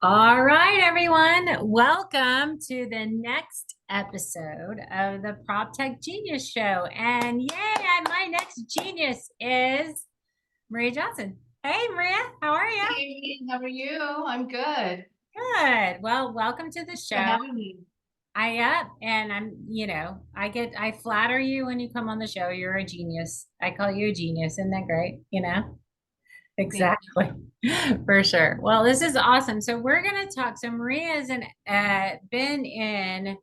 All right, everyone. Welcome to the next episode of the Proptech Genius Show. And yay, my next genius is Maria Johnson. Hey, Maria, how are you? Hey, how are you? I'm good. Good. Well, welcome to the Thanks for show. having me. I flatter you when you come on the show. You're a genius. I call you a genius. Isn't that great? Thank Exactly. For sure. Well, this is awesome. So we're going to talk. So Maria has been in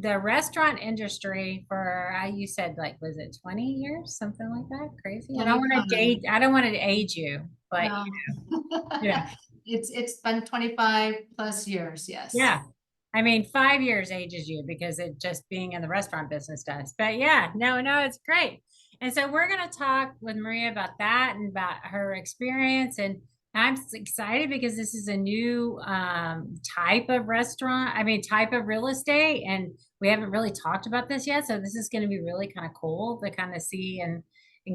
the restaurant industry for, you said like, was it 20 years? Something like that? Crazy. you. 25. I don't want to age you, but No. yeah. It's been 25 plus years, yes. Yeah. I mean, 5 years ages you because it just being in the restaurant business does. But yeah, no, it's great. And so we're going to talk with Maria about that and about her experience. And I'm excited because this is a new type of restaurant, type of real estate. And we haven't really talked about this yet. So this is going to be really kind of cool to kind of see and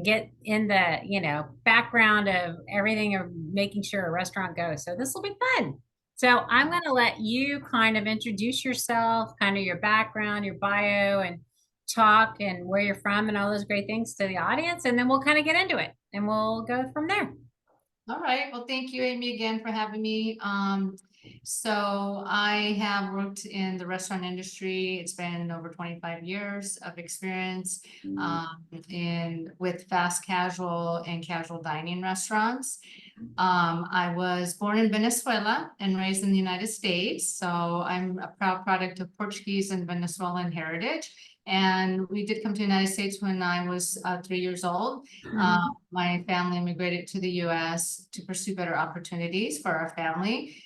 get in the, background of everything of making sure a restaurant goes. So this will be fun. So I'm going to let you kind of introduce yourself, kind of your background, your bio, and talk and where you're from and all those great things to the audience. And then we'll kind of get into it and we'll go from there. All right. Well, thank you, Amy, again for having me. So I have worked in the restaurant industry. It's been over 25 years of experience in with fast casual and casual dining restaurants. I was born in Venezuela and raised in the United States. So I'm a proud product of Portuguese and Venezuelan heritage. And we did come to the United States when I was 3 years old. My family immigrated to the US to pursue better opportunities for our family.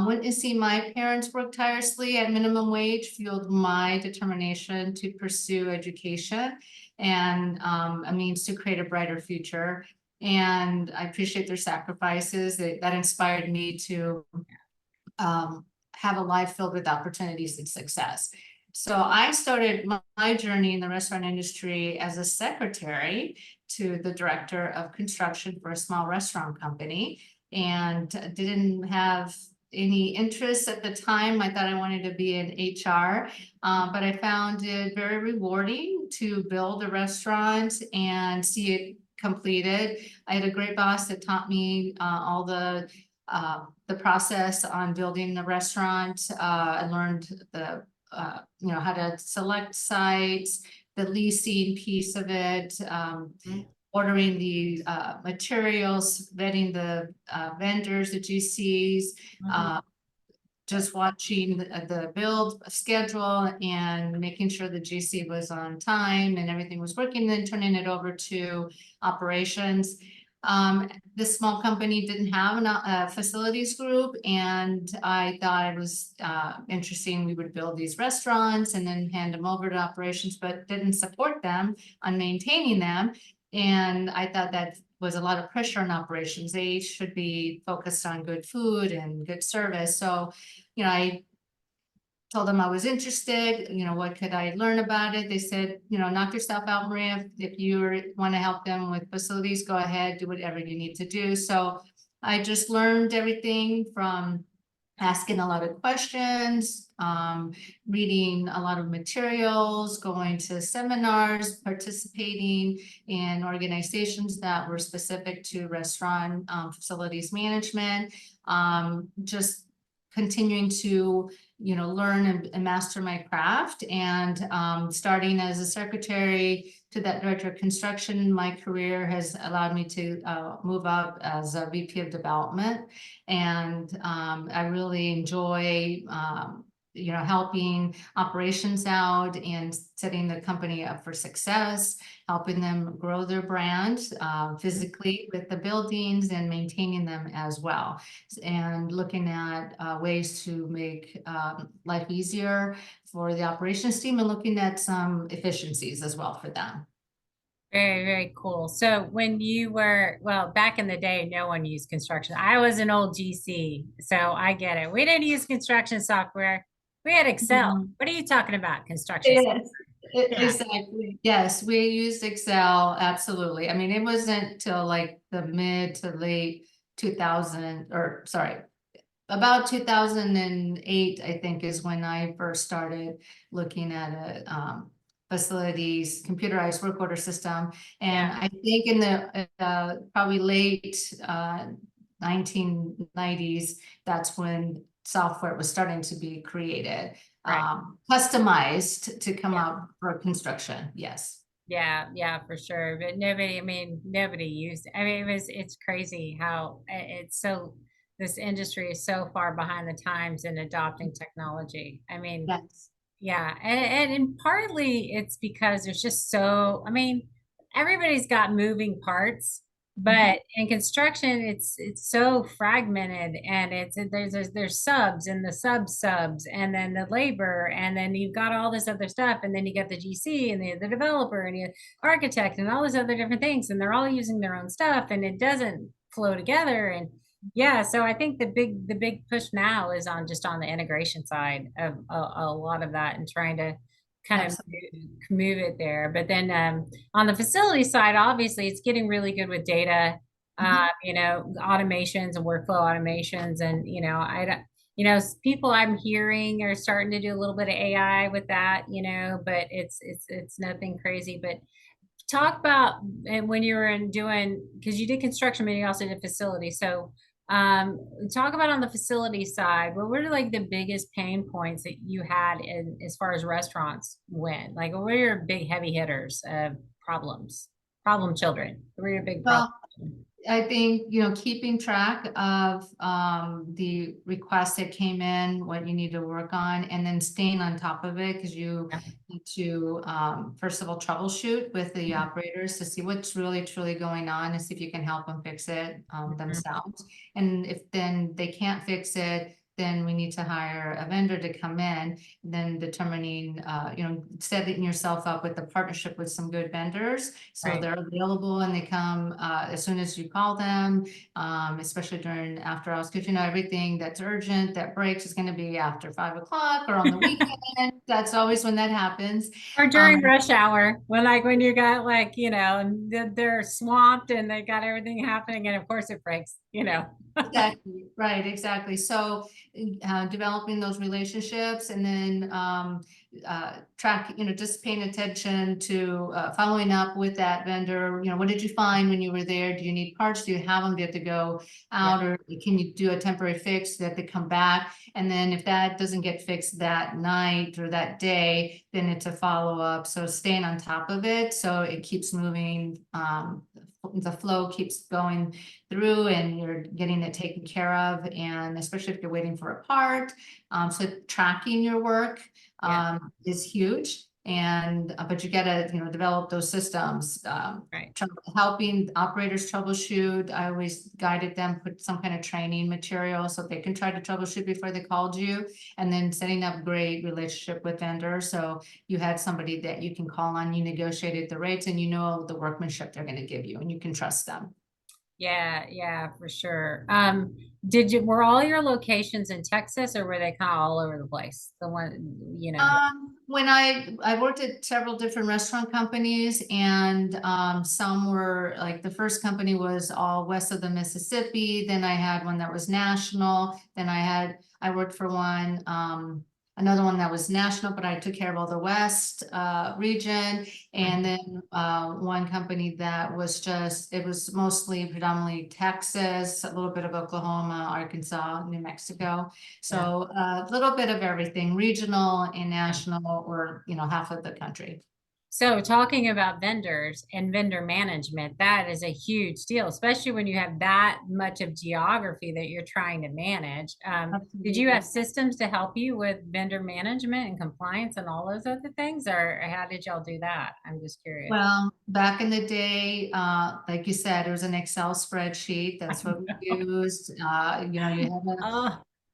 Witnessing my parents work tirelessly at minimum wage fueled my determination to pursue education and a means to create a brighter future. And I appreciate their sacrifices. That inspired me to have a life filled with opportunities and success. So I started my journey in the restaurant industry as a secretary to the director of construction for a small restaurant company, and didn't have any interest at the time. I thought I wanted to be in HR, but I found it very rewarding to build a restaurant and see it completed. I had a great boss that taught me all the process on building the restaurant. I learned how to select sites, the leasing piece of it, ordering the materials, vetting the vendors, the GCs, just watching the build schedule and making sure the GC was on time and everything was working, then turning it over to operations. This small company didn't have a facilities group, and I thought it was interesting. We would build these restaurants and then hand them over to operations, but didn't support them on maintaining them. And I thought that was a lot of pressure on operations. They should be focused on good food and good service. So, I told them I was interested, what could I learn about it? They said, knock yourself out, Maria. If you want to help them with facilities, go ahead, do whatever you need to do. So I just learned everything from asking a lot of questions, reading a lot of materials, going to seminars, participating in organizations that were specific to restaurant facilities management, just continuing to learn and master my craft. And starting as a secretary to that director of construction, my career has allowed me to move up as a VP of development. And I really enjoy helping operations out and setting the company up for success, helping them grow their brand physically with the buildings and maintaining them as well, and looking at ways to make life easier for the operations team and looking at some efficiencies as well for them. Very, very cool. So when you were, well, back in the day, no one used construction. I was an old GC, so I get it. We didn't use construction software. We had Excel. Mhm. What are you talking about? Construction software. Yes, Yeah. exactly. Yes, we used Excel, absolutely. I mean, it wasn't till like the mid to late 2000, or sorry, about 2008, I think, is when I first started looking at a facilities computerized work order system. And Yeah, I think in the probably late 1990s, that's when software was starting to be created, right. customized to come Yeah. out for construction. Yes. Yeah, yeah, for sure. But nobody, I mean, nobody used it. I mean, it's crazy how it's so, this industry is so far behind the times in adopting technology. I mean, Yes. yeah, and partly it's because there's just so, I mean, everybody's got moving parts, Mhm. but in construction, it's so fragmented, and there's subs and the subs, and then the labor, and then you've got all this other stuff, and then you got the GC and the developer and the architect and all these other different things, and they're all using their own stuff, and it doesn't flow together. And yeah, so I think the big push now is on just on the integration side of a lot of that, and trying to kind of Absolutely. move it there. But then on the facility side, obviously, it's getting really good with data, Mhm. automations and workflow automations, and I don't. People I'm hearing are starting to do a little bit of AI with that, but it's nothing crazy. But talk about, and when you were in doing, because you did construction, but you also did facility. So talk about on the facility side, what were like the biggest pain points that you had in as far as restaurants went? Like, what were your big heavy hitters of problem children? What were your big problem? Well, I think, you know, keeping track of the requests that came in, what you need to work on, and then staying on top of it, because you Yeah. need to first of all troubleshoot with the Mhm. operators to see what's really truly going on and see if you can help them fix it Mhm. themselves. And if then they can't fix it, then we need to hire a vendor to come in, then determining, setting yourself up with a partnership with some good vendors. So Right. they're available and they come as soon as you call them, especially during after hours, because you know, everything that's urgent, that breaks is gonna be after 5 o'clock or on the weekend. That's always when that happens. Or Um, during rush hour, when you got like, and they're swamped and they got everything happening, and of course it breaks. Exactly, right, exactly. So developing those relationships and then track, just paying attention to following up with that vendor. What did you find when you were there? Do you need parts? Do you have them? Do you have to go Yeah, out, or can you do a temporary fix that they come back? And then if that doesn't get fixed that night or that day, then it's a follow-up. So staying on top of it so it keeps moving, the flow keeps going through and you're getting it taken care of, and especially if you're waiting for a part. So tracking your work yeah, is huge, and but you gotta develop those systems. right. Helping operators troubleshoot. I always guided them, put some kind of training material so they can try to troubleshoot before they called you, and then setting up great relationship with vendors. So you had somebody that you can call on, you negotiated the rates, and you know the workmanship they're going to give you, and you can trust them. Yeah, yeah, for sure. Were all your locations in Texas, or were they kind of all over the place? The one. When I worked at several different restaurant companies, and some were like, the first company was all west of the Mississippi. Then I had one that was national. Then I worked for one, another one that was national, but I took care of all the west region. And Mhm. then one company that was it was mostly predominantly Texas, a little bit of Oklahoma, Arkansas, New Mexico. Yeah. So a little bit of everything, regional and Yeah. national, or half of the country. So talking about vendors and vendor management, that is a huge deal, especially when you have that much of geography that you're trying to manage. Did you have Absolutely. systems to help you with vendor management and compliance and all those other things, or how did y'all do that? I'm just curious. Well, back in the day, like you said, it was an Excel spreadsheet. I That's what we know. used. You had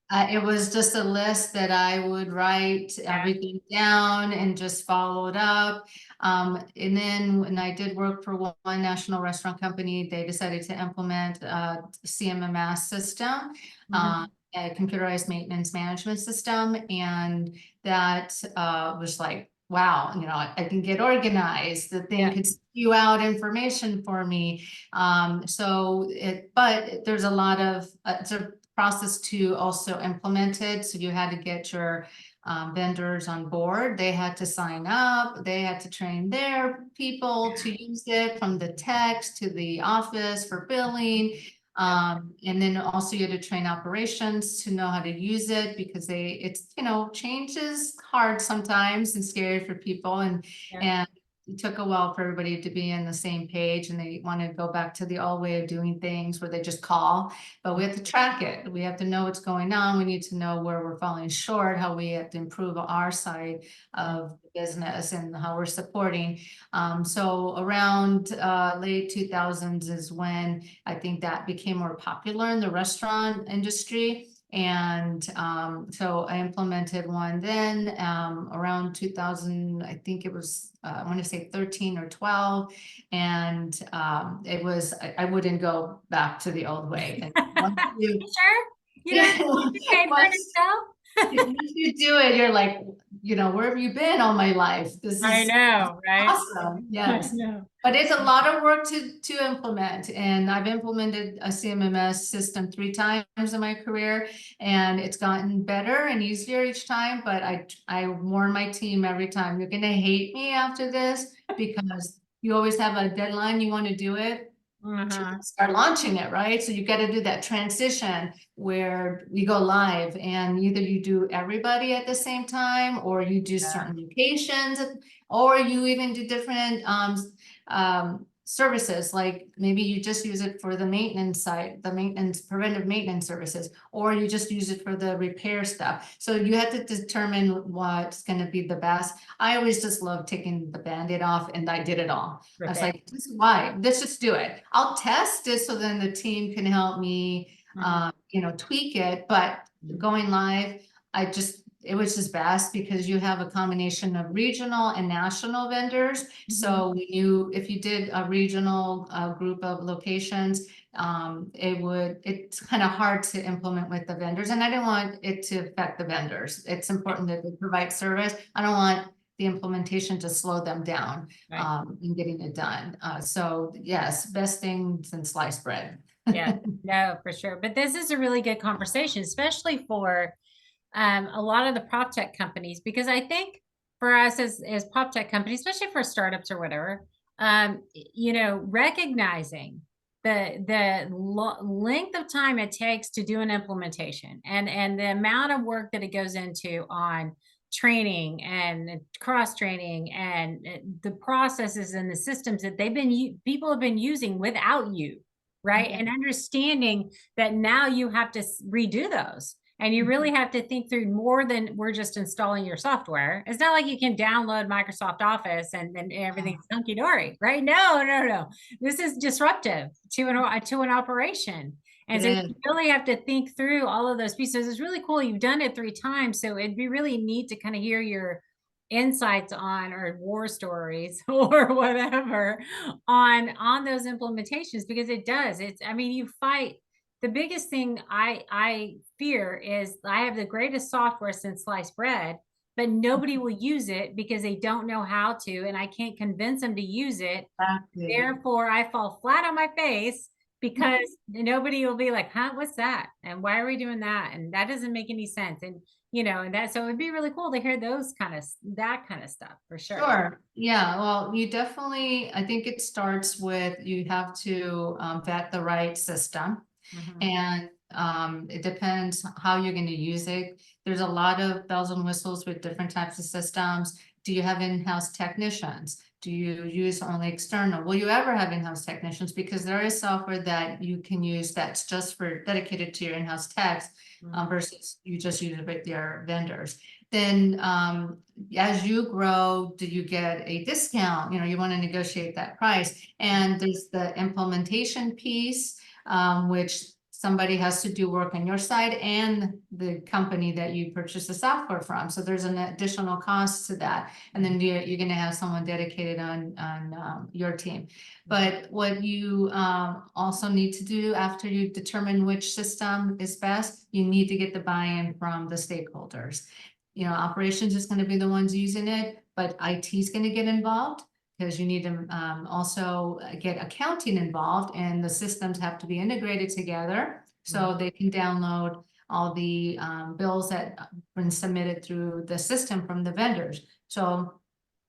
Oh, it was just a list that I would write yeah. everything down and just follow it up. And then when I did work for one national restaurant company, they decided to implement a CMMS system, Mhm. a computerized maintenance management system. And that was like wow, I can get organized. The thing Yeah. could spew out information for me. But there's a lot of, it's a process to also implement it. So you had to get your vendors on board. They had to sign up. They had to train their people to use it, from the techs to the office for billing. Yep. And then also you had to train operations to know how to use it, because change is hard sometimes and scary for people, Yep. and it took a while for everybody to be on the same page, and they want to go back to the old way of doing things where they just call. But we have to track it. We have to know what's going on. We need to know where we're falling short, how we have to improve our side of the business, and how we're supporting. So around late 2000s is when I think that became more popular in the restaurant industry. And so I implemented one then around 2000, I think it was, I want to say 13 or 12. And I wouldn't go back to the old way. And once you, Sure. You know, yeah, it's okay for once itself. once you do it, you're like, where have you been all my life? This I is know, right? awesome. I Yes. know. But it's a lot of work to implement. And I've implemented a CMMS system 3 times in my career, and it's gotten better and easier each time. But I warn my team every time, you're gonna hate me after this, because you always have a deadline you want to do it to Uh-huh. start launching it, right? So you got to do that transition where we go live, and either you do everybody at the same time, or you do Yeah. certain locations, or you even do different services. Like maybe you just use it for the maintenance side, the maintenance, preventive maintenance services, or you just use it for the repair stuff. So you have to determine what's going to be the best. I always just love taking the Band-Aid off, and I did it all. I was Repair. like, this is why, let's just do it. I'll test it so then the team can help me, Mhm. tweak it. But Mhm. going live, it was just best, because you have a combination of regional and national vendors. Mhm. So if you did a regional group of locations, it's kind of hard to implement with the vendors. And I didn't want it to affect the vendors. It's important that they provide service. I don't want the implementation to slow them down Right. in getting it done. So yes, best thing since sliced bread. Yeah. No, for sure. But this is a really good conversation, especially for a lot of the prop tech companies, because I think for us as prop tech companies, especially for startups or whatever, recognizing the length of time it takes to do an implementation, and the amount of work that it goes into on training and cross training, and the processes and the systems that people have been using without you, right? Yeah. And understanding that now you have to redo those. And you really have to think through more than we're just installing your software. It's not like you can download Microsoft Office and then everything's hunky dory, right? No, no, no. This is disruptive to an operation. And It so is. you really have to think through all of those pieces. It's really cool. You've done it 3 times. So it'd be really neat to kind of hear your insights on, or war stories or whatever, on those implementations, because it does. I mean, you fight. The biggest thing I fear is I have the greatest software since sliced bread, but nobody will use it because they don't know how to, and I can't convince them to use it. Exactly. Therefore, I fall flat on my face because nobody will be like, huh, what's that? And why are we doing that? And that doesn't make any sense. And and that, so it'd be really cool to hear that kind of stuff for sure. Sure. Yeah. Well, I think it starts with, you have to vet the right system. Mhm. And it depends how you're going to use it. There's a lot of bells and whistles with different types of systems. Do you have in-house technicians? Do you use only external? Will you ever have in-house technicians? Because there is software that you can use that's just for dedicated to your in-house techs, Mhm. versus you just use it with your vendors. Then as you grow, do you get a discount? You want to negotiate that price. And there's the implementation piece, which somebody has to do work on your side and the company that you purchase the software from. So there's an additional cost to that. And then you're going to have someone dedicated on your team. But what you also need to do after you determine which system is best, you need to get the buy-in from the stakeholders. operations is going to be the ones using it, but IT is going to get involved because you need to also get accounting involved, and the systems have to be integrated together so they can download all the bills that have been submitted through the system from the vendors. So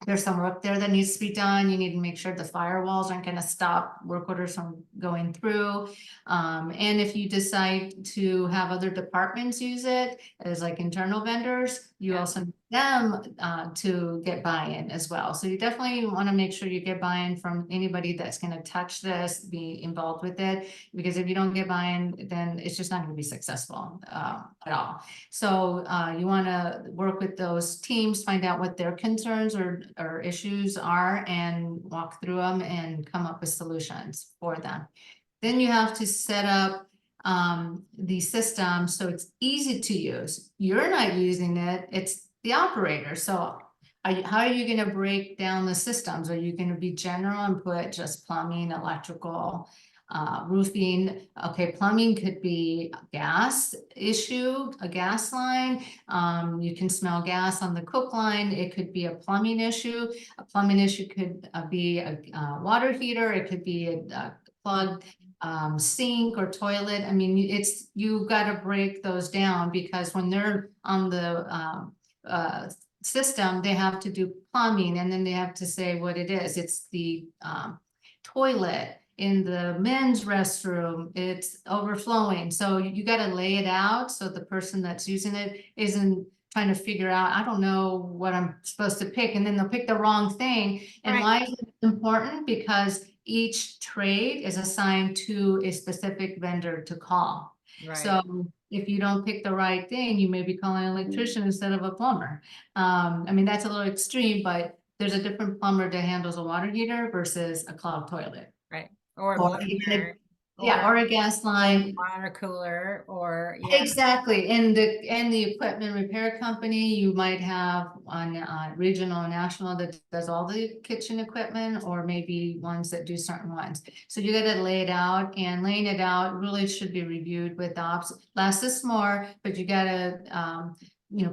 there's some work there that needs to be done. You need to make sure the firewalls aren't going to stop work orders from going through. And if you decide to have other departments use it as like internal vendors, you Yeah. also need them to get buy-in as well. So you definitely want to make sure you get buy-in from anybody that's going to touch this, be involved with it, because if you don't get buy-in, then it's just not going to be successful at all. So you want to work with those teams, find out what their concerns or issues are, and walk through them and come up with solutions for them. Then you have to set up the system so it's easy to use. You're not using it, it's the operator. So how are you going to break down the systems? Are you going to be general and put just plumbing, electrical, roofing? Okay, plumbing could be a gas issue, a gas line. You can smell gas on the cook line. It could be a plumbing issue. A plumbing issue could be a water heater. It could be a plugged sink or toilet. I mean, you got to break those down, because when they're on the system, they have to do plumbing, and then they have to say what it is. It's the toilet in the men's restroom, it's overflowing. So you got to lay it out so the person that's using it isn't trying to figure out, I don't know what I'm supposed to pick, and then they'll pick the wrong thing. And Right. why is it important? Because each trade is assigned to a specific vendor to call. Right. So if you don't pick the right thing, you may be calling an electrician instead of a plumber. I mean, that's a little extreme, but there's a different plumber that handles a water heater versus a clogged toilet. Right. Or a Or even, blender, yeah, or a gas or a line. water cooler, or yeah. Exactly. And the equipment repair company, you might have on regional and national that does all the kitchen equipment, or maybe ones that do certain ones. So you got to lay it out, and laying it out really should be reviewed with ops. Less is more, but you got to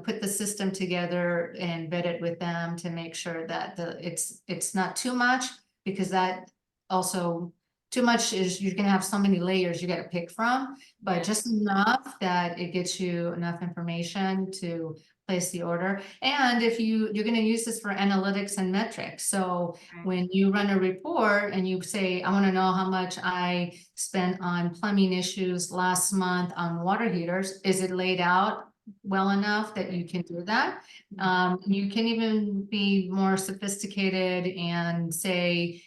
put the system together and vet it with them to make sure that it's not too much, because that also too much is you're gonna have so many layers you got to pick from, but Yeah. just enough that it gets you enough information to place the order. And if you're going to use this for analytics and metrics. So Right. when you run a report and you say, I want to know how much I spent on plumbing issues last month on water heaters, is it laid out well enough that you can do that? You can even be more sophisticated and say,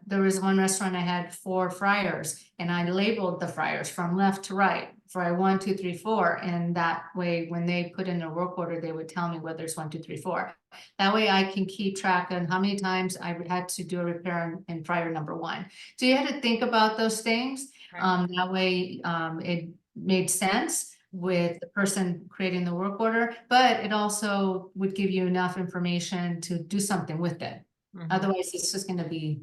there was one restaurant, I had 4 fryers, and I labeled the fryers from left to right, fry 1, 2, 3, 4. And that way, when they put in their work order, they would tell me whether it's 1, 2, 3, 4. That way I can keep track on how many times I had to do a repair in fryer number 1. So you had to think about those things. Right. That way it made sense with the person creating the work order, but it also would give you enough information to do something with it. Otherwise, it's just going to be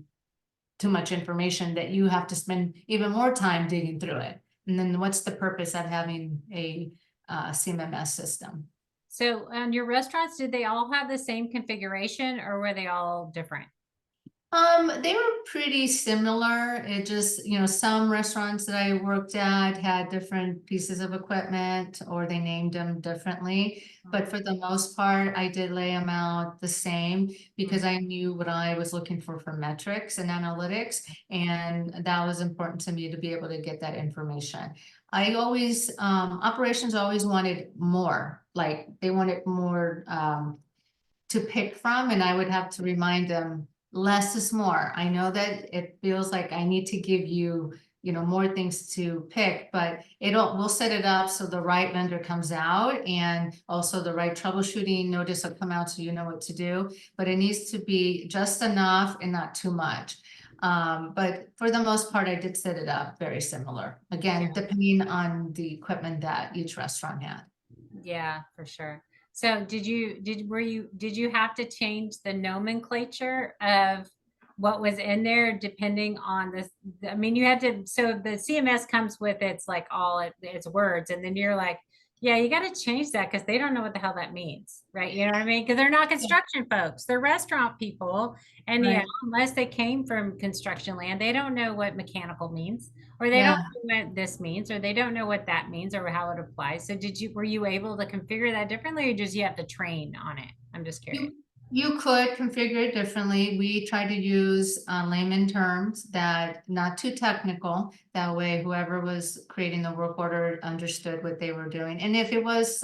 too much information that you have to spend even more time digging through it. And then what's the purpose of having a CMMS system? So, your restaurants, did they all have the same configuration, or were they all different? They were pretty similar. It just, some restaurants that I worked at had different pieces of equipment, or they named them differently. But for the most part, I did lay them out the same, because I knew what I was looking for metrics and analytics. And that was important to me to be able to get that information. I always, operations always wanted more, like they wanted more to pick from, and I would have to remind them less is more. I know that it feels like I need to give you, more things to pick, but we'll set it up so the right vendor comes out, and also the right troubleshooting notice will come out so you know what to do. But it needs to be just enough and not too much. But for the most part, I did set it up very similar. Again, depending on the equipment that each restaurant had. Yeah, for sure. So did you have to change the nomenclature of what was in there depending on this? I mean, you had to, so the CMS comes with its like all its words, and then you're like, Yeah, you got to change that because they don't know what the hell that means, right? You know what I mean? Because they're not Yeah. construction folks, they're restaurant people. And yeah, Right. unless they came from construction land, they don't know what mechanical means, or they don't Yeah. know what this means, or they don't know what that means or how it applies. So were you able to configure that differently, or just you have to train on it? I'm just curious. You could configure it differently. We try to use layman terms that not too technical. That way, whoever was creating the work order understood what they were doing. And if it was,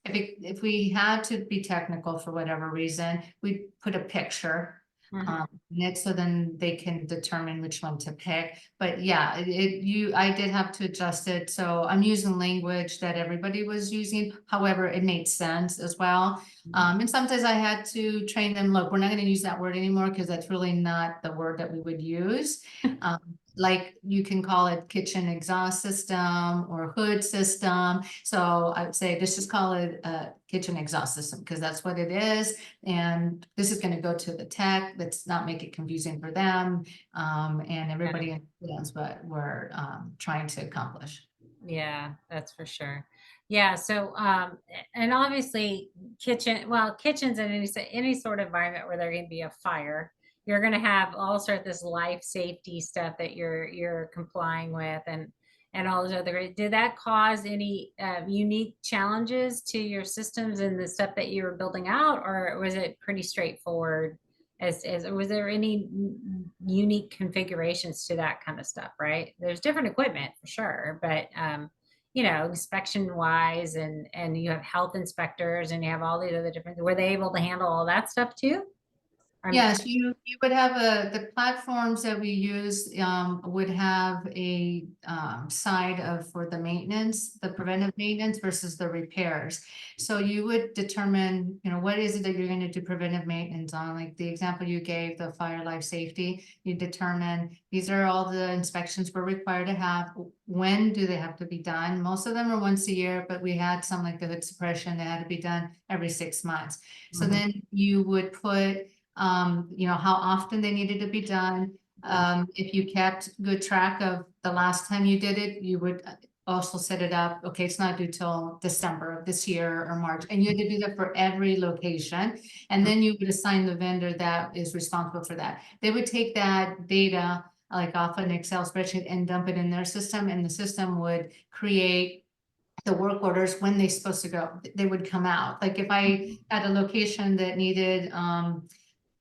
if we had to be technical for whatever reason, we put a picture Mhm. in it so then they can determine which one to pick. But yeah, I did have to adjust it. So I'm using language that everybody was using. However, it made sense as well. And sometimes I had to train them, look, we're not going to use that word anymore because that's really not the word that we would use. Um, like you can call it kitchen exhaust system or hood system. So I would say let's just call it a kitchen exhaust system because that's what it is. And this is going to go to the tech. Let's not make it confusing for them. And everybody understands what we're trying to accomplish. Yeah, that's for sure. Yeah, so and obviously kitchens in any sort of environment where there can be a fire, you're going to have all sort of this life safety stuff that you're complying with, and all those other. Did that cause any unique challenges to your systems and the stuff that you were building out, or was it pretty straightforward? As was there any unique configurations to that kind of stuff, right? There's different equipment for sure, but inspection wise, and you have health inspectors and you have all these other different, were they able to handle all that stuff too? I'm Yes, you would have the platforms that we use would have a side of for the maintenance, the preventive maintenance versus the repairs. So you would determine, what is it that you're going to do preventive maintenance on? Like the example you gave, the fire life safety, you determine these are all the inspections we're required to have. When do they have to be done? Most of them are once a year, but we had some like the hood suppression that had to be done every 6 months. So Mhm. then you would put how often they needed to be done. If you kept good track of the last time you did it, you would also set it up. Okay, it's not due till December of this year or March, and you had to do that for every location. And then you would assign the vendor that is responsible for that. They would take that data like off an Excel spreadsheet and dump it in their system, and the system would create the work orders when they're supposed to go. They would come out. Like if I had a location that needed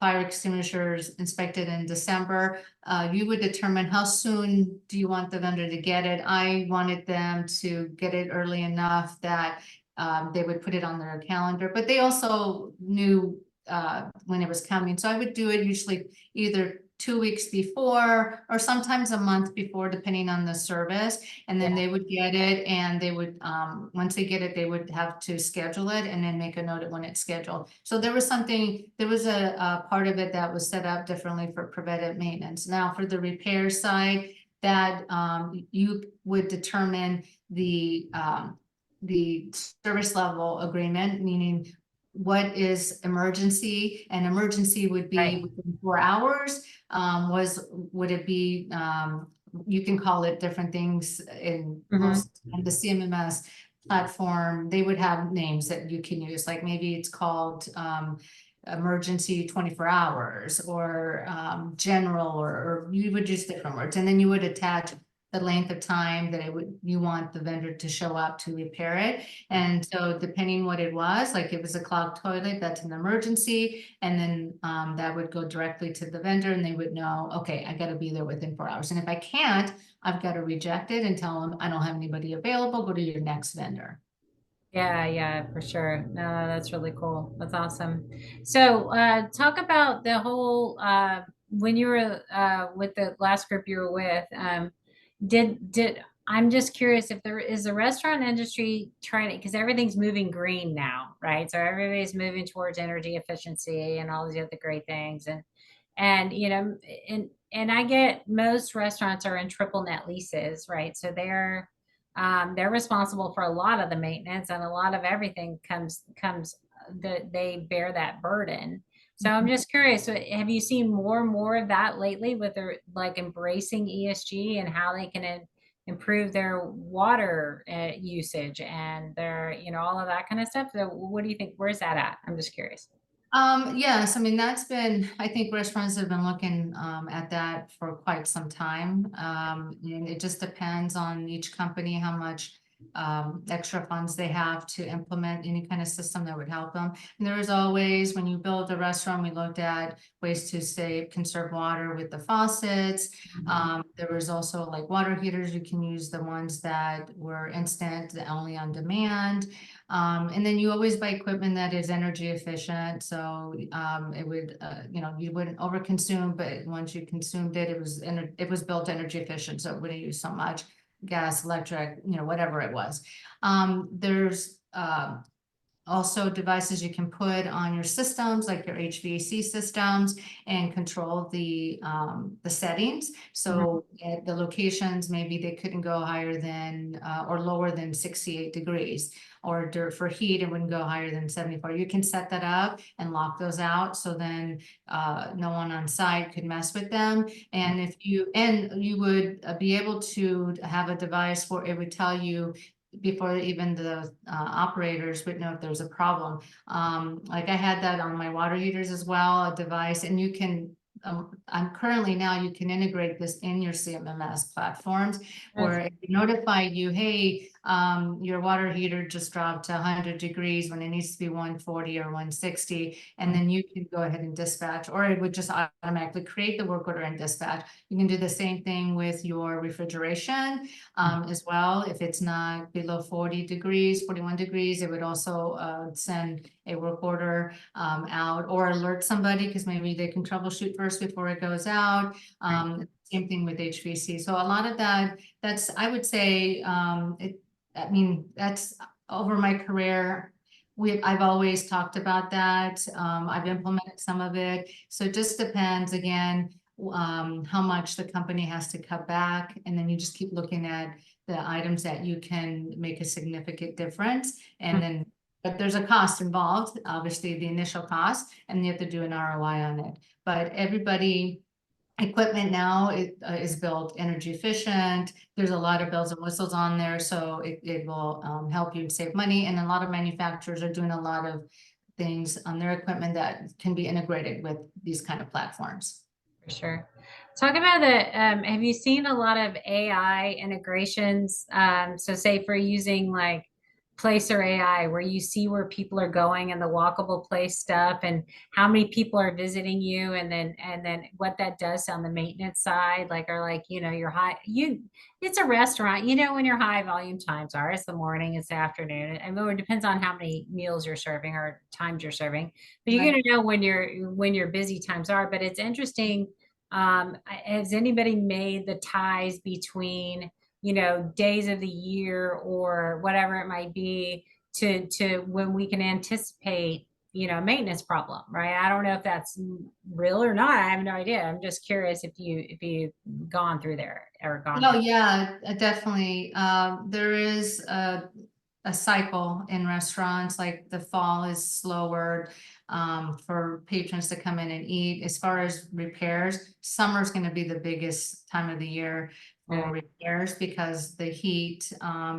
fire extinguishers inspected in December, you would determine how soon do you want the vendor to get it. I wanted them to get it early enough that they would put it on their calendar, but they also knew when it was coming. So I would do it usually either 2 weeks before or sometimes a month before, depending on the service. And then Yeah. they would get it and they would, once they get it, they would have to schedule it and then make a note of when it's scheduled. So there was a part of it that was set up differently for preventive maintenance. Now for the repair side, that you would determine the service level agreement, meaning what is emergency, and emergency would be Right. within 4 hours. Would it be, you can call it different things in Hmm. most, and the CMMS platform, they would have names that you can use, like maybe it's called, emergency 24 hours or general, or you would use different words, and then you would attach the length of time that you want the vendor to show up to repair it. And so depending what it was, like it was a clogged toilet, that's an emergency. And then that would go directly to the vendor and they would know, okay, I got to be there within 4 hours. And if I can't, I've got to reject it and tell them I don't have anybody available, go to your next vendor. Yeah, yeah, for sure. No, that's really cool. That's awesome. So, talk about the whole when you were with the last group you were with. Did I'm just curious if there is a restaurant industry trying to, because everything's moving green now, right? So everybody's moving towards energy efficiency and all these other great things, and and I get most restaurants are in triple net leases, right? So they're responsible for a lot of the maintenance, and a lot of everything comes that they bear that burden. So I'm just curious, so have you seen more and more of that lately with their like embracing ESG and how they can improve their water usage and their, all of that kind of stuff. So what do you think? Where's that at? I'm just curious. Yes, I mean, that's been, I think restaurants have been looking at that for quite some time. And it just depends on each company, how much extra funds they have to implement any kind of system that would help them. And there is always, when you build a restaurant, we looked at ways to save, conserve water with the faucets. There was also like water heaters. You can use the ones that were instant, only on demand. And then you always buy equipment that is energy efficient. So it would, you wouldn't overconsume, but once you consumed it, it was built energy efficient. So it wouldn't use so much gas, electric, whatever it was. There's also devices you can put on your systems, like your HVAC systems, and control the settings. So at the locations, maybe they couldn't go higher than or lower than 68 degrees, or for heat, it wouldn't go higher than 74. You can set that up and lock those out, so then no one on site could mess with them. And you would be able to have a device where it would tell you before even the operators would know if there's a problem. Like I had that on my water heaters as well, a device, and you can, I'm currently now, you can integrate this in your CMMS platforms where it notify you, hey, your water heater just dropped to 100 degrees when it needs to be 140 or 160, and then you can go ahead and dispatch, or it would just automatically create the work order and dispatch. You can do the same thing with your refrigeration as well. If it's not below 40 degrees, 41 degrees, it would also send a work order out, or alert somebody, because maybe they can troubleshoot first before it goes out. Same thing with HVAC. So a lot of that's, I would say, I mean, that's over my career. I've always talked about that. I've implemented some of it. So it just depends, again, how much the company has to cut back. And then you just keep looking at the items that you can make a significant difference. And then, but there's a cost involved, obviously the initial cost, and you have to do an ROI on it. But equipment now is built energy efficient. There's a lot of bells and whistles on there, so it will help you save money. And a lot of manufacturers are doing a lot of things on their equipment that can be integrated with these kind of platforms. For sure. Talk about have you seen a lot of AI integrations? So say for using like Placer AI, where you see where people are going and the walkable place stuff and how many people are visiting you, and then what that does on the maintenance side, like, or like, it's a restaurant, when your high volume times are, it's the morning, it's the afternoon. I mean, it depends on how many meals you're serving or times you're serving, but you're going to know when your busy times are. But it's interesting. Has anybody made the ties between, days of the year or whatever it might be to when we can anticipate, maintenance problem, right? I don't know if that's real or not. I have no idea. I'm just curious if you've gone through there or gone Oh, through. yeah, definitely. There is a cycle in restaurants, like the fall is slower for patrons to come in and eat. As far as repairs, summer is going to be the biggest time of the year Yeah. for repairs, because the heat,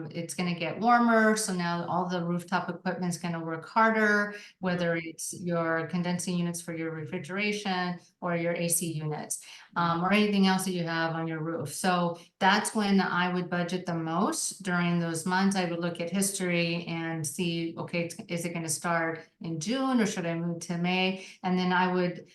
it's going to get warmer. So now all the rooftop equipment is going to work harder, whether it's your condensing units for your refrigeration or your AC units, or anything else that you have on your roof. So that's when I would budget the most during those months. I would look at history and see, okay, is it going to start in June or should I move to May? And then I would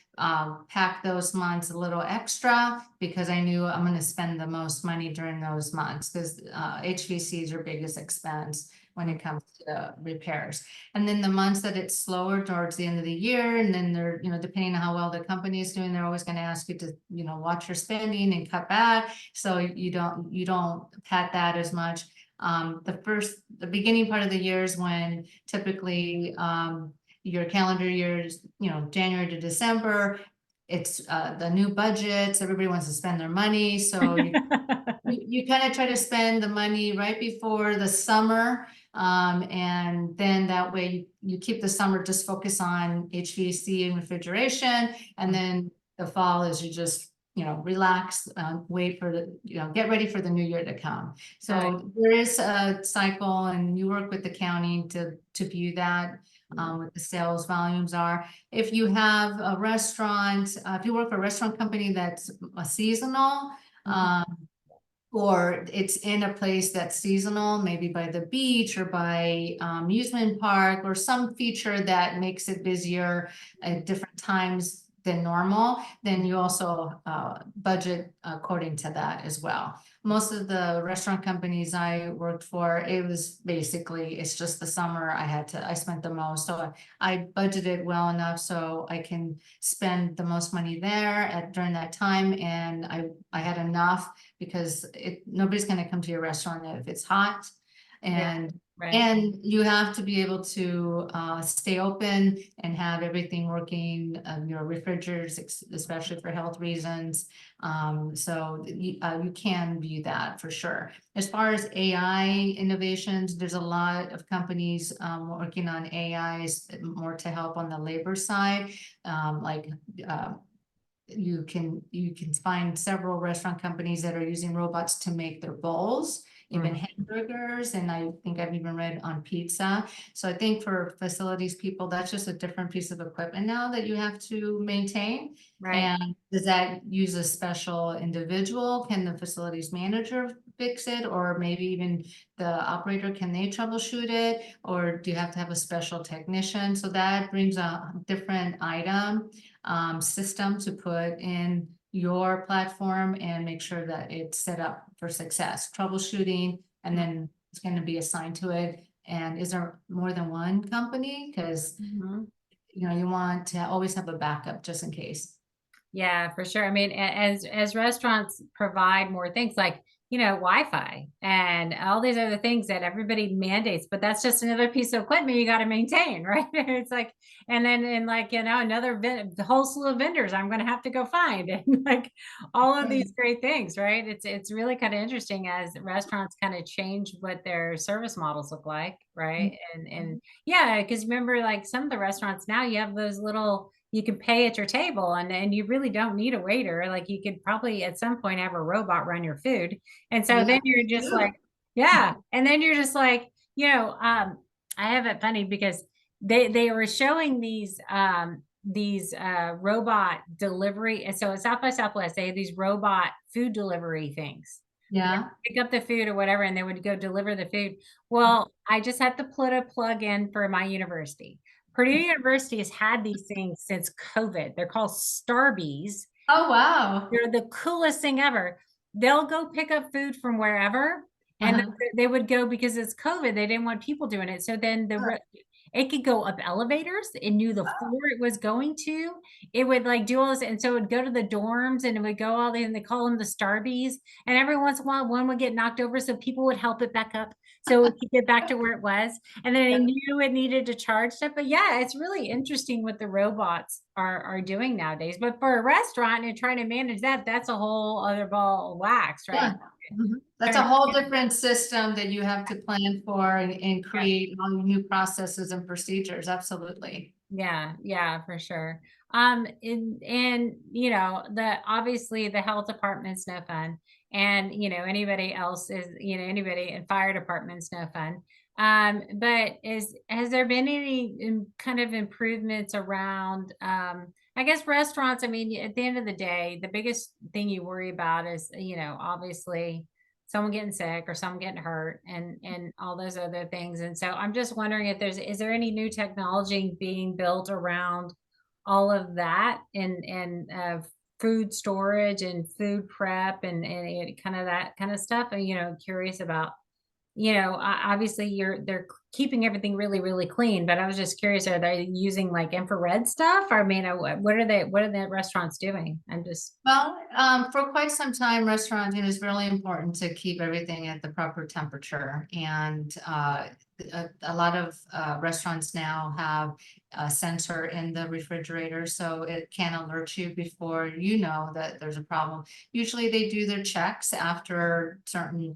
pack those months a little extra, because I knew I'm going to spend the most money during those months, because HVAC is your biggest expense when it comes to repairs. And then the months that it's slower towards the end of the year, and then they're, depending on how well the company is doing, they're always going to ask you to, watch your spending and cut back. So you don't pat that as much. The beginning part of the year is when typically your calendar years, January to December, it's the new budgets, everybody wants to spend their money. So you kind of try to spend the money right before the summer. And then that way you keep the summer just focus on HVAC and refrigeration. And then the fall is you just relax, wait for the, get ready for the new year to come. Uh, So there is a cycle, and you work with the county to view that, what the sales volumes are. If you have a restaurant, if you work for a restaurant company that's a seasonal, or it's in a place that's seasonal, maybe by the beach or by amusement park, or some feature that makes it busier at different times than normal, then you also budget according to that as well. Most of the restaurant companies I worked for, it was basically, it's just the summer I spent the most. So I budgeted well enough so I can spend the most money there during that time. And I had enough, because nobody's gonna come to your restaurant if it's hot. yeah, And right. and you have to be able to stay open and have everything working, your refrigerators, especially for health reasons. So you can view that for sure. As far as AI innovations, there's a lot of companies working on AIs more to help on the labor side, like you can find several restaurant companies that are using robots to make their bowls, even hamburgers, and I think I've even read on pizza. So I think for facilities people, that's just a different piece of equipment now that you have to maintain. Right. And does that use a special individual? Can the facilities manager fix it? Or maybe even the operator, can they troubleshoot it? Or do you have to have a special technician? So that brings a different item, system to put in your platform and make sure that it's set up for success, troubleshooting, and then it's going to be assigned to it. And is there more than one company? Because Mhm. you want to always have a backup just in case. Yeah, for sure. I mean, as restaurants provide more things like, Wi-Fi and all these other things that everybody mandates, but that's just another piece of equipment you got to maintain, right? It's like, and then and like, another the whole slew of vendors I'm going to have to go find, and like all of these great things, right? It's really kind of interesting as restaurants kind of change what their service models look like, right? And yeah, because remember, like some of the restaurants now, you have those little, you can pay at your table, and you really don't need a waiter. Like you could probably at some point have a robot run your food. And so Yeah, then you're just like, you yeah. And then you're just like, I have it funny because they were showing these robot delivery. And so at South by Southwest, they have these robot food delivery things. Yeah. Pick up the food or whatever, and they would go deliver the food. Well, I just had to put a plug in for my university. Purdue University has had these things since COVID. They're called Starbies. Oh, wow. They're the coolest thing ever. They'll go pick up food from wherever, and Uh-huh. they would go because it's COVID. They didn't want people doing it. So then it could go up elevators. It knew the floor it was going to. It would like do all this, and so it would go to the dorms, and it would go all the, and they call them the Starbies. And every once in a while, one would get knocked over, so people would help it back up, so it could get back to where it was. And then I knew it needed to charge stuff. But yeah, it's really interesting what the robots are doing nowadays. But for a restaurant and trying to manage that, that's a whole other ball of wax, right? Yeah. Mhm. That's a Trying to, whole different system that you have to plan for and yeah. create all new processes and procedures. Absolutely. Yeah, for sure. And the obviously the health department's no fun. And anybody else is, anybody in fire department's no fun. But has there been any kind of improvements around I guess restaurants? I mean, at the end of the day, the biggest thing you worry about is, obviously someone getting sick or someone getting hurt and all those other things. And so I'm just wondering if is there any new technology being built around all of that and food storage and food prep and kind of that kind of stuff. And curious about, obviously they're keeping everything really, really clean, but I was just curious, are they using like infrared stuff? I mean, what are the restaurants doing? I'm just, Well, for quite some time, restauranting is really important to keep everything at the proper temperature. And a lot of restaurants now have a sensor in the refrigerator, so it can alert you before you know that there's a problem. Usually they do their checks after certain,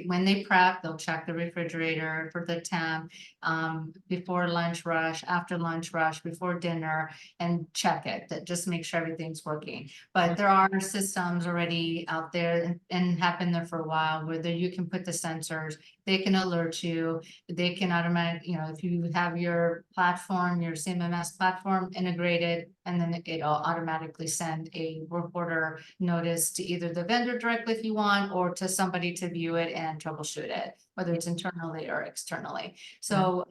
when they prep, they'll check the refrigerator for the temp. on before lunch rush, after lunch rush, before dinner, and check it, that just make sure everything's working. But there are systems already out there and have been there for a while where you can put the sensors, they can alert you, they can automatic, if you have your platform, your CMMS platform integrated, and then it'll automatically send a work order notice to either the vendor directly if you want, or to somebody to view it and troubleshoot it, whether it's internally or externally. So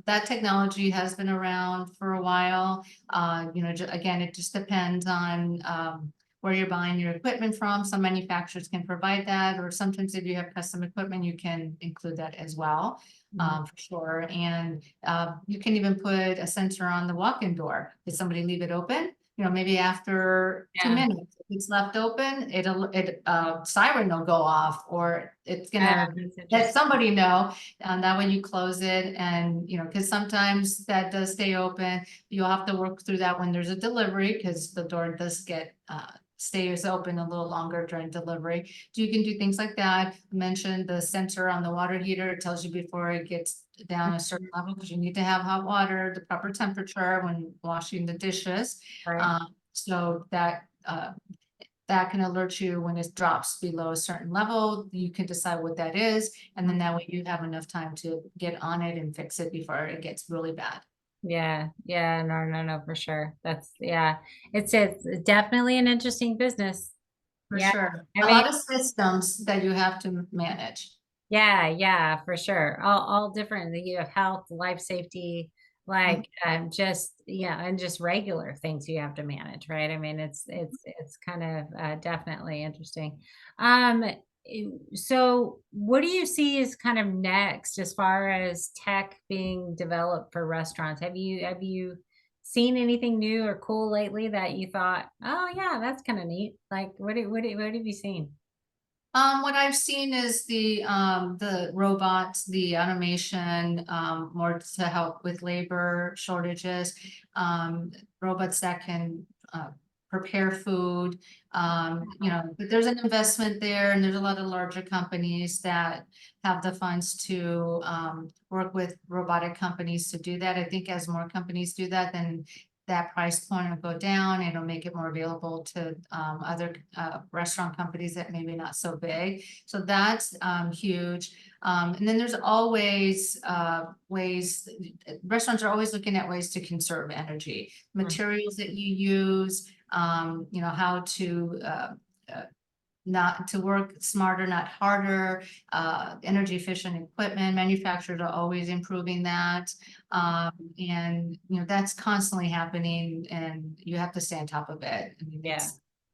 that technology has been around for a while. Again, it just depends on where you're buying your equipment from. Some manufacturers can provide that, or sometimes if you have custom equipment, you can include that as well, for sure. And you can even put a sensor on the walk-in door. Did somebody leave it open? Maybe after 2 minutes, if it's left open, siren will go off, or it's gonna let somebody know. And that way you close it, and because sometimes that does stay open. You'll have to work through that when there's a delivery, because the door does get stays open a little longer during delivery. So you can do things like that. I mentioned the sensor on the water heater. It tells you before it gets down a certain level, because you need to have hot water, the proper temperature when washing the dishes. So that can alert you when it drops below a certain level. You can decide what that is, and then that way you have enough time to get on it and fix it before it gets really bad. Yeah, no, for sure. It's definitely an interesting business. For Yeah, sure. I A mean, lot of systems that you have to manage. yeah, for sure. All different. You have health, life safety, like and just regular things you have to manage, right? I mean, it's kind of definitely interesting. Um, so what do you see as kind of next as far as tech being developed for restaurants? Have you seen anything new or cool lately that you thought, oh yeah, that's kind of neat? Like what have you seen? What I've seen is the robots, the automation, more to help with labor shortages, robots that can prepare food. But there's an investment there, and there's a lot of larger companies that have the funds to work with robotic companies to do that. I think as more companies do that, then that price point will go down. It'll make it more available to other restaurant companies that maybe not so big. So that's huge. And then there's always ways, restaurants are always looking at ways to conserve energy, materials that you use, how to not to work smarter, not harder, energy efficient equipment. Manufacturers are always improving that. And that's constantly happening, and you have to stay on top of it. I mean, Yeah.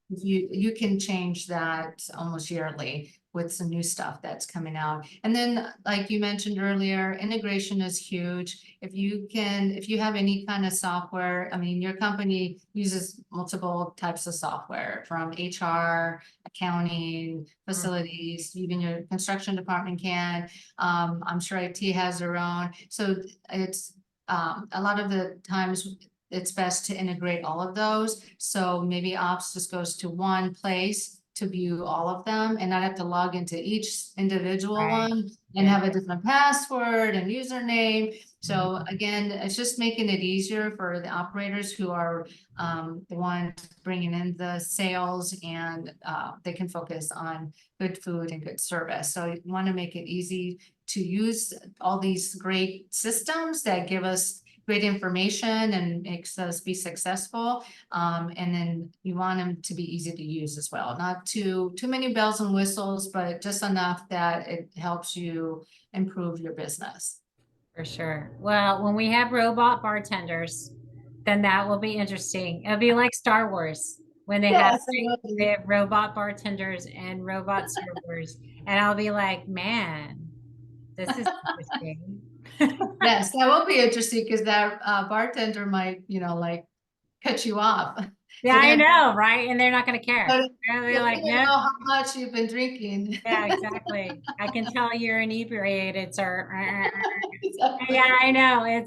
you can change that almost yearly with some new stuff that's coming out. And then, like you mentioned earlier, integration is huge. If you have any kind of software, I mean, your company uses multiple types of software, from HR, accounting, facilities, even your construction department can. I'm sure IT has their own. So it's a lot of the times it's best to integrate all of those. So maybe ops just goes to one place to view all of them, and not have to log into each individual Right. one and Yeah. have a different password and username. So again, it's just making it easier for the operators who are the ones bringing in the sales, and they can focus on good food and good service. So you want to make it easy to use all these great systems that give us great information and makes us be successful. And then you want them to be easy to use as well. Not too many bells and whistles, but just enough that it helps you improve your business. For sure. Well, when we have robot bartenders, then that will be interesting. It'll be like Star Wars when Yes, they have robot bartenders and robot servers, and I'll be like, man, this is interesting. yes, that will be interesting, because that bartender might, like, cut you off. Yeah, They're I gonna, know, right? And they're not going to care. they're They'll be like, gonna nope. know how much you've been drinking. Yeah, exactly. I can tell you're inebriated, sir. Exactly. Yeah, I know.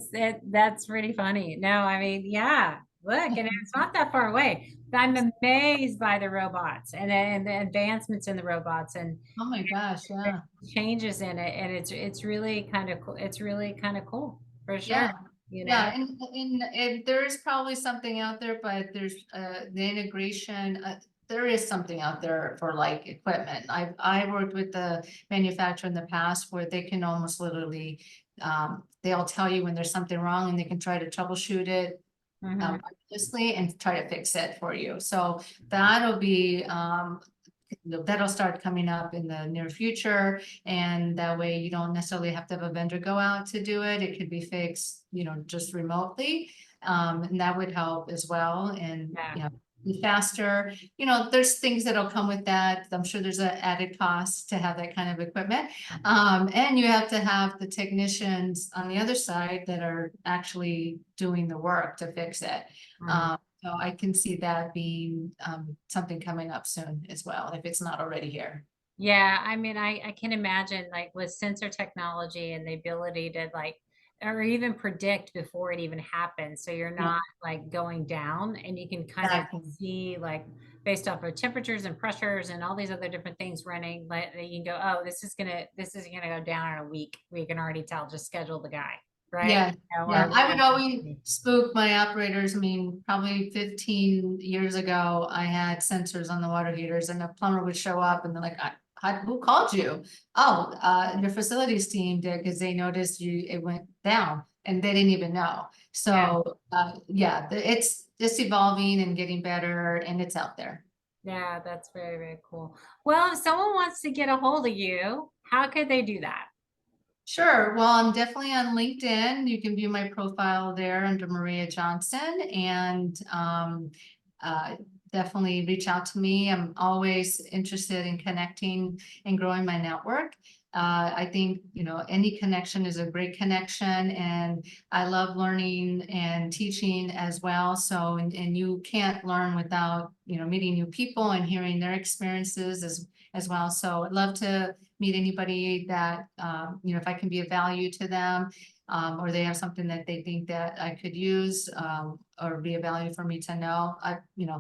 That's pretty funny. No, I mean, yeah. Look, and it's not that far away. I'm amazed by the robots and the advancements in the robots and Oh my gosh, the yeah. changes in it. And it's really kind of cool. It's really kind of cool for sure, Yeah, you know? yeah, and there is probably something out there, but there's the integration, there is something out there for like equipment. I worked with the manufacturer in the past where they can almost literally, they'll tell you when there's something wrong and they can try to troubleshoot it Hmm. wirelessly and try to fix it for you. So that'll be that'll start coming up in the near future. And that way you don't necessarily have to have a vendor go out to do it. It could be fixed, just remotely. And that would help as well. And, Yeah. be faster. There's things that'll come with that. I'm sure there's an added cost to have that kind of equipment. And you have to have the technicians on the other side that are actually doing the work to fix it. Mhm. So I can see that being something coming up soon as well, if it's not already here. Yeah, I mean, I can imagine like with sensor technology and the ability to like, or even predict before it even happens. So you're Yeah, not like going down and you can kind of exactly. see like based off of temperatures and pressures and all these other different things running, like you can go, oh, this is gonna go down in a week. We can already tell, just schedule the guy, right? Yeah, Or yeah. I would whatever. always spook my operators. I mean, probably 15 years ago, I had sensors on the water heaters and a plumber would show up and they're like, who called you? Oh, your facilities team did because they noticed it went down and they didn't even know. Yeah. So, yeah, it's just evolving and getting better and it's out there. Yeah, that's very, very cool. Well, if someone wants to get a hold of you, how could they do that? Sure. Well, I'm definitely on LinkedIn. You can view my profile there under Maria Johnson and uh, definitely reach out to me. I'm always interested in connecting and growing my network. I think, any connection is a great connection and I love learning and teaching as well. So, and you can't learn without, meeting new people and hearing their experiences as well. So I'd love to meet anybody that, if I can be of value to them, or they have something that they think that I could use, or be of value for me to know,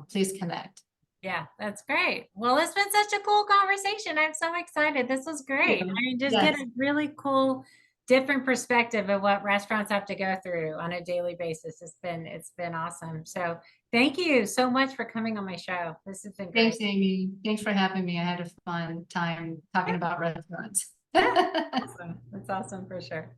please connect. Yeah, that's great. Well, it's been such a cool conversation. I'm so excited. This was Thank great. you. I mean, just get Yes, a really cool, different perspective of what restaurants have to go through on a daily basis. It's been awesome. So thank you so much for coming on my show. This has been great. thanks, Amy. Thanks for having me. I had a fun time talking Yeah, about restaurants. yeah, awesome. That's awesome for sure.